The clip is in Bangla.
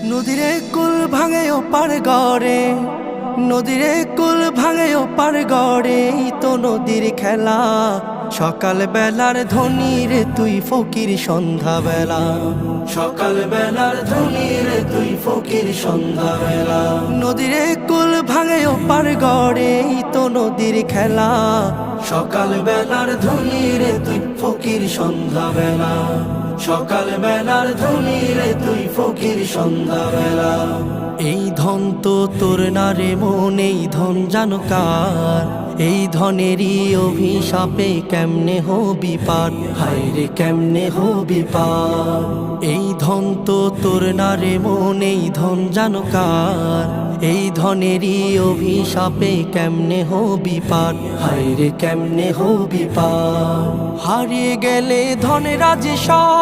নদীরে কুল ভাঙে ও পার গড়ে, নদীরে কুল ভাঙে ও পার গড়ে, এই তো নদীর খেলা। সকাল বেলার ধনী রে তুই ফকির সন্ধ্যা বেলা, সকাল বেলার ধনী রে তুই ফকির সন্ধ্যা বেলা। নদীরে কুল ভাঙে ও পার গড়ে, এই তো নদীর খেলা। সকাল বেলার ধনী রে তুই ফকির সন্ধ্যা বেলা, সকাল বেলার ধনী রে তুই ফকির সন্ধ্যা বেলা। এই ধন তো তোর না রে মন, এই ধন জানো কার? এই ধনেরই অভিশাপে কেমনে হবি পার, হায় রে কেমনে হবি পার। এই ধন তো তোর না রে মন, এই ধন জানো কার? এই ধনেরই অভিশাপে কেমনে হবি পার, হায় রে কেমনে হবি পার। হারিয়ে গেলে ধনেরা যে সব,